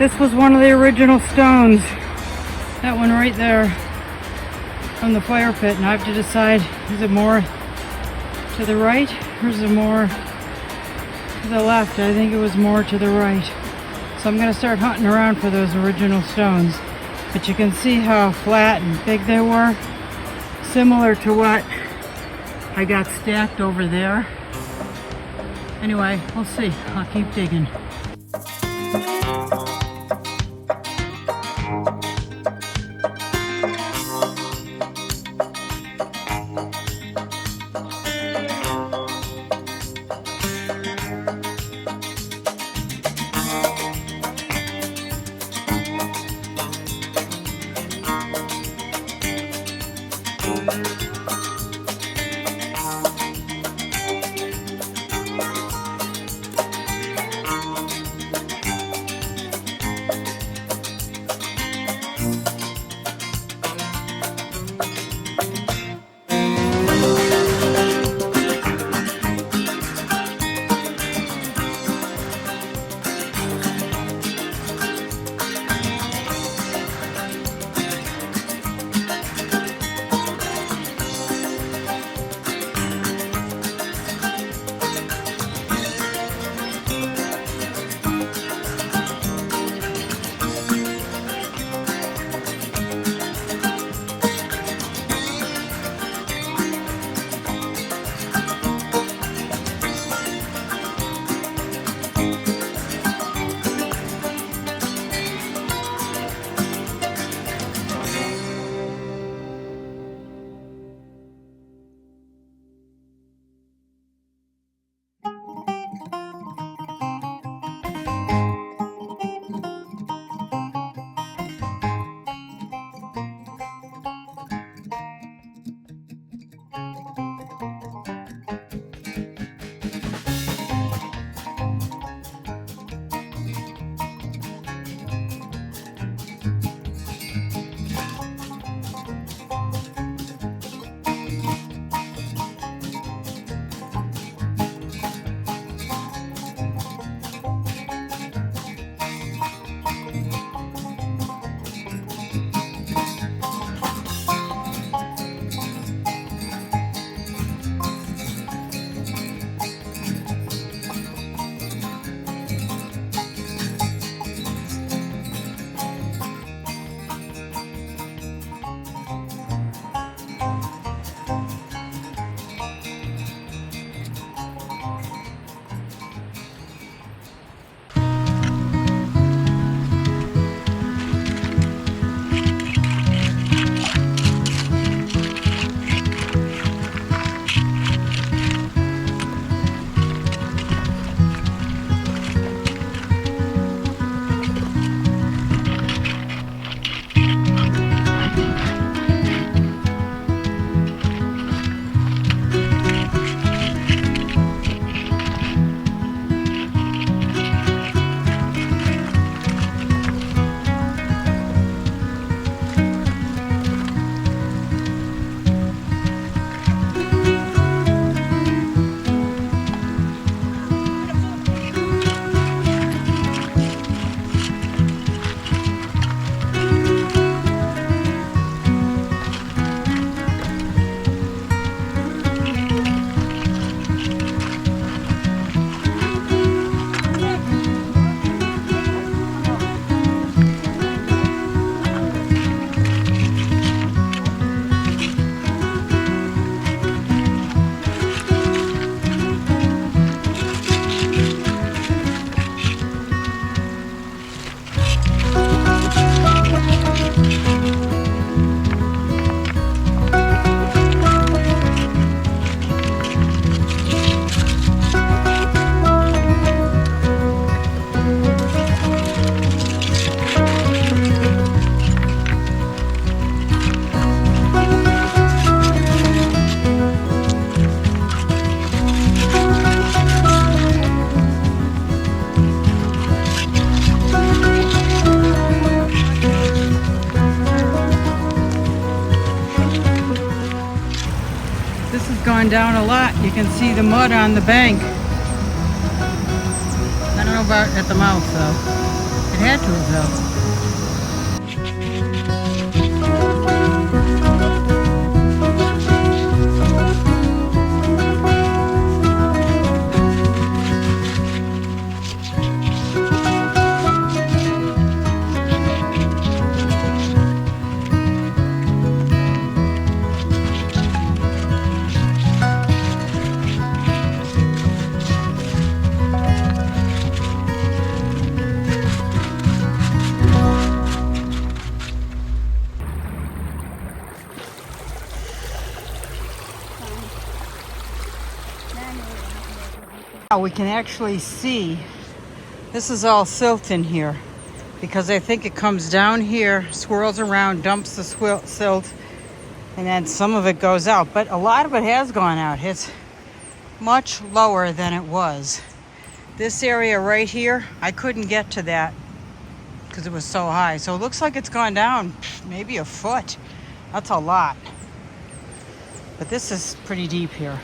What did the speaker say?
This was one of the original stones. That one right there from the fire pit. And I have to decide, is it more to the right or is it more to the left? I think it was more to the right. So I'm going to start hunting around for those original stones. But you can see how flat and big they were. Similar to what I got stacked over there. Anyway, we'll see. I'll keep digging. gone down a lot. You can see the mud on the bank. I don't know about at the mouth though. It had to have though. Now we can actually see this is all silt in here because I think it comes down here, swirls around, dumps the silt, and then some of it goes out. But a lot of it has gone out. It's much lower than it was. This area right here, I couldn't get to that because it was so high. So it looks like it's gone down maybe a foot. That's a lot. But this is pretty deep here.